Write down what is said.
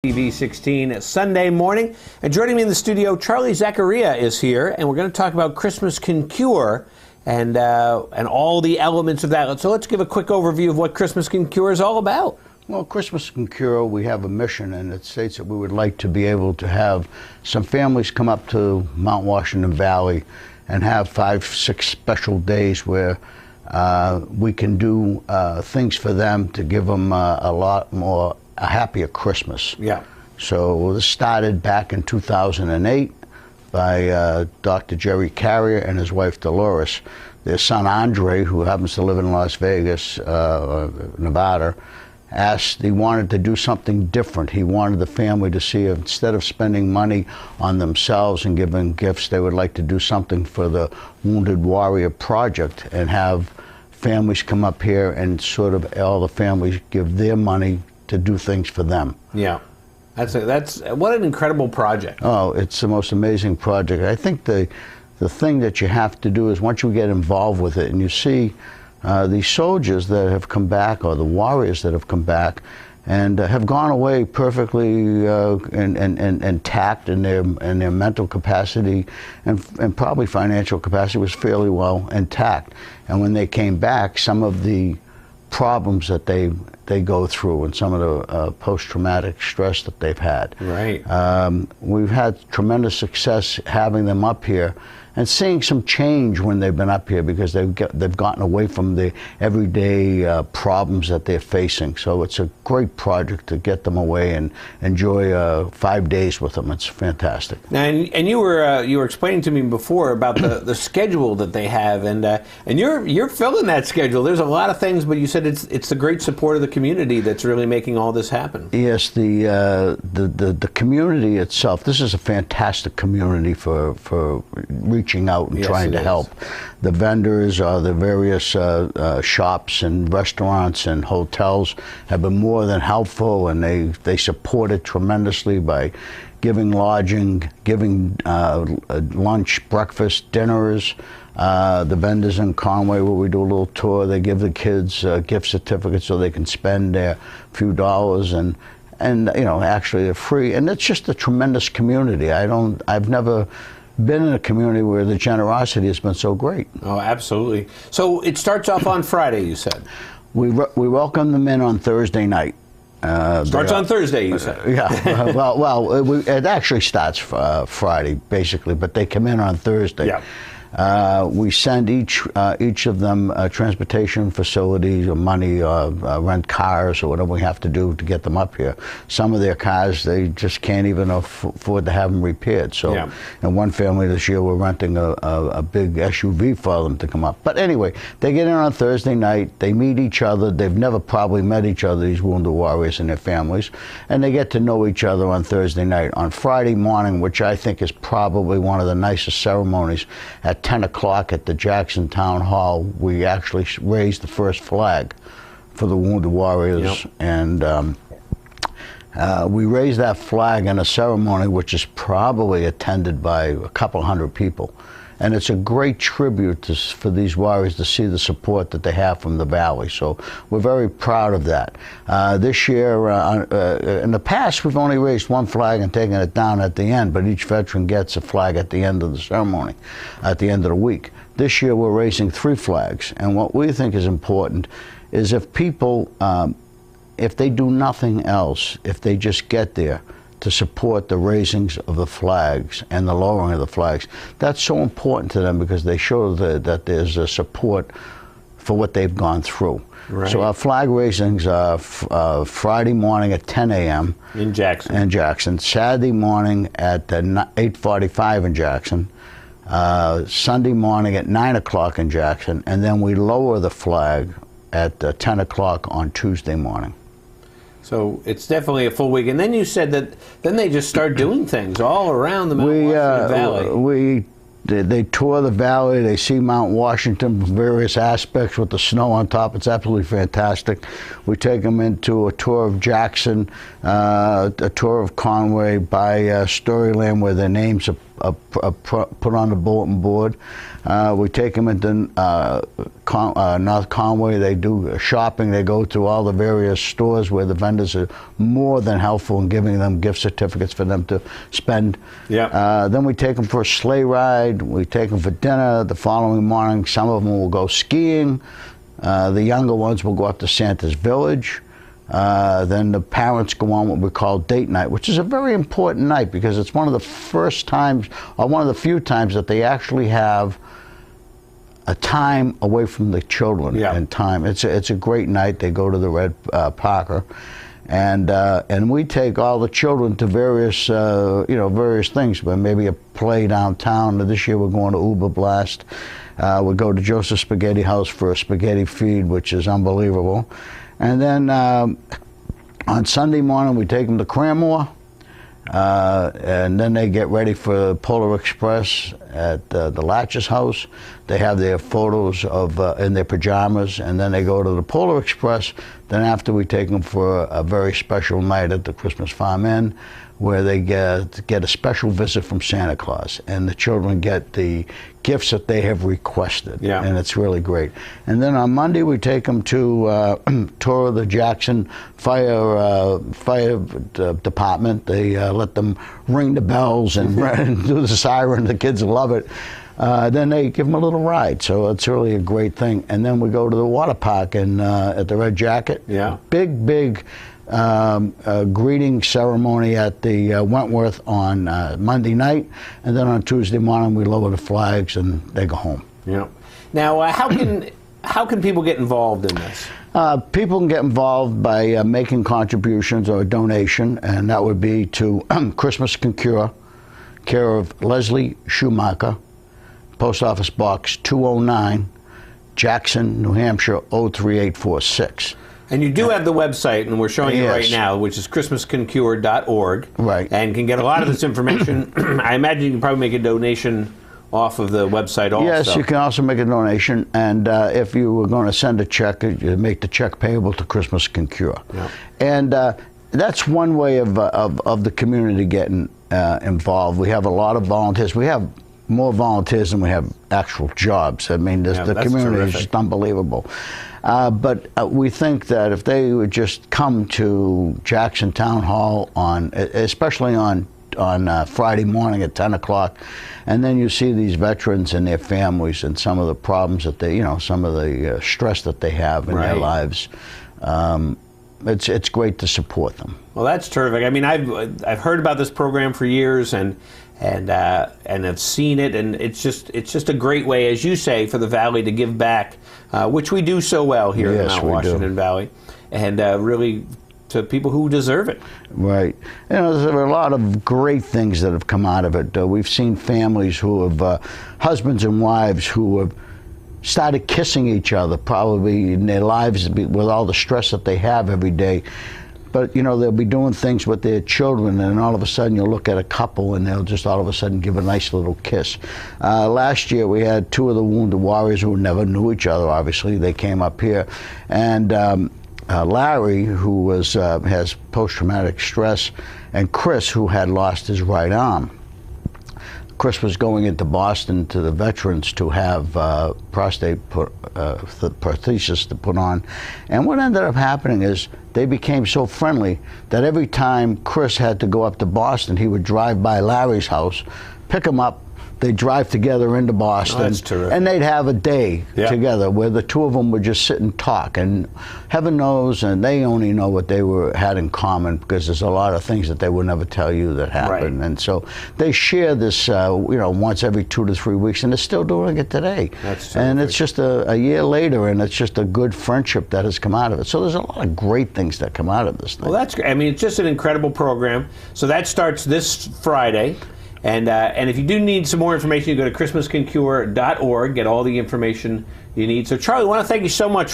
TV 16 Sunday morning. And joining me in the studio, Charlie Zachariah is here, and we're going to talk about Christmas Can Cure and all the elements of that. So let's give a quick overview of what Christmas Can Cure is all about. Well, Christmas Can Cure, we have a mission, and it states that we would like to be able to have some families come up to Mount Washington Valley and have 5-6 special days where we can do things for them to give them a happier Christmas. Yeah. So this started back in 2008 by Dr. Jerry Carrier and his wife Dolores. Their son Andre, who happens to live in Las Vegas, Nevada, he wanted to do something different. He wanted the family to see, instead of spending money on themselves and giving gifts, they would like to do something for the Wounded Warrior Project and have families come up here and sort of all the families give their money to do things for them. Yeah, that's what an incredible project. Oh, it's the most amazing project. I think the thing that you have to do is once you get involved with it and you see these soldiers that have come back, or the warriors that have come back and have gone away perfectly intact in their mental capacity and probably financial capacity was fairly well intact. And when they came back, some of the problems that they go through and some of the post-traumatic stress that they've had. Right. We've had tremendous success having them up here and seeing some change when they've been up here because they've gotten away from the everyday problems that they're facing. So it's a great project to get them away and enjoy 5 days with them. It's fantastic. Now, and you were explaining to me before about the schedule that they have, and you're filling that schedule. There's a lot of things, but you said it's the great support of the community that's really making all this happen. Yes, the community itself. This is a fantastic community for reaching out and trying to help. The vendors, the various shops and restaurants and hotels have been more than helpful, and they support it tremendously by giving lodging, giving lunch, breakfast, dinners. The vendors in Conway, where we do a little tour, they give the kids gift certificates so they can spend their few dollars, and you know, actually they're free. And it's just a tremendous community. I've never been in a community where the generosity has been so great. Oh, absolutely. So it starts off on Friday, you said? We welcome them in on Thursday night. Starts on Thursday, you said? Yeah. well, it actually starts Friday, basically, but they come in on Thursday. Yeah. We send each of them transportation facilities or money, rent cars or whatever we have to do to get them up here. Some of their cars, they just can't even afford to have them repaired. So, yeah. In one family this year, we're renting a big SUV for them to come up. But anyway, they get in on Thursday night. They meet each other. They've never probably met each other, these Wounded Warriors and their families, and they get to know each other on Thursday night. On Friday morning, which I think is probably one of the nicest ceremonies, at 10 o'clock at the Jackson Town Hall, we actually raised the first flag for the Wounded Warriors. Yep. And we raised that flag in a ceremony which is probably attended by a couple hundred people. And it's a great tribute for these warriors to see the support that they have from the Valley. So we're very proud of that. This year, in the past, we've only raised one flag and taken it down at the end, but each veteran gets a flag at the end of the ceremony, at the end of the week. This year, we're raising 3 flags. And what we think is important is if people, if they do nothing else, if they just get there, to support the raisings of the flags and the lowering of the flags. That's so important to them because they show that there's a support for what they've gone through. Right. So our flag raisings are Friday morning at 10 a.m. in Jackson. Saturday morning at 8:45 in Jackson. Sunday morning at 9 o'clock in Jackson. And then we lower the flag at 10 o'clock on Tuesday morning. So it's definitely a full week. And then you said that then they just start doing things all around the Mount Washington Valley. They tour the valley. They see Mount Washington from various aspects with the snow on top. It's absolutely fantastic. We take them into a tour of Jackson, a tour of Conway, by Storyland, where their names are put on the bulletin board. We take them into North Conway. They do shopping. They go to all the various stores where the vendors are more than helpful in giving them gift certificates for them to spend. Yeah. Then we take them for a sleigh ride. We take them for dinner. The following morning, some of them will go skiing. The younger ones will go up to Santa's Village. Then the parents go on what we call date night, which is a very important night because it's one of the first times, or one of the few times, that they actually have a time away from the children. Yeah. And time. It's a great night. They go to the Red Parker, and we take all the children to various various things. But maybe a play downtown. This year we're going to Uber Blast. We go to Joseph's Spaghetti House for a spaghetti feed, which is unbelievable. And then on Sunday morning, we take them to Cranmore, and then they get ready for Polar Express at the Latches house. They have their photos of in their pajamas, and then they go to the Polar Express. Then after, we take them for a very special night at the Christmas Farm Inn, where they get a special visit from Santa Claus, and the children get the gifts that they have requested. Yeah. And it's really great. And then on Monday we take them to tour of the Jackson Fire Department. They let them ring the bells and do the siren. The kids love it. Then they give them a little ride, so it's really a great thing. And then we go to the water park and at the Red Jacket. Yeah. Big greeting ceremony at the Wentworth on Monday night, and then on Tuesday morning we lower the flags and they go home. Yeah. Now, how can people get involved in this? People can get involved by making contributions or a donation, and that would be to Christmas Can Cure, care of Leslie Schumacher, Post Office Box 209, Jackson, New Hampshire 03846. And you do have the website, and we're showing you Yes. right now, which is ChristmasCanCure.org. Right. And can get a lot of this information. I imagine you can probably make a donation off of the website also. Yes, you can also make a donation, and if you were going to send a check, you make the check payable to Christmas Can Cure. Yeah. And that's one way of the community getting involved. We have a lot of volunteers. We have more volunteers than we have actual jobs. I mean, the community is just unbelievable. But we think that if they would just come to Jackson Town Hall especially on Friday morning at 10 o'clock, and then you see these veterans and their families and some of the problems that they, some of the stress that they have in their lives. It's great to support them. Well, that's terrific. I mean, I've heard about this program for years, and have seen it, and it's just a great way, as you say, for the Valley to give back, which we do so well here in Mount Washington Valley, and really to people who deserve it. Right. There are a lot of great things that have come out of it. We've seen families who have, husbands and wives who have started kissing each other probably in their lives with all the stress that they have every day. But, they'll be doing things with their children, and all of a sudden you'll look at a couple and they'll just all of a sudden give a nice little kiss. Last year we had two of the Wounded Warriors who never knew each other, obviously. They came up here. And Larry, who has post-traumatic stress, and Chris, who had lost his right arm. Chris was going into Boston to the veterans to have prostate prosthesis to put on. And what ended up happening is they became so friendly that every time Chris had to go up to Boston, he would drive by Larry's house, pick him up, they'd drive together into Boston, that's terrific. And they'd have a day together where the two of them would just sit and talk. And heaven knows, and they only know what they had in common, because there's a lot of things that they would never tell you that happened. Right. And so they share this, once every 2 to 3 weeks, and they're still doing it today. That's terrific. And it's just a year later, and it's just a good friendship that has come out of it. So there's a lot of great things that come out of this thing. Well, that's great. I mean, it's just an incredible program. So that starts this Friday. And if you do need some more information, you go to ChristmasCanCure.org, get all the information you need. So, Charlie, I want to thank you so much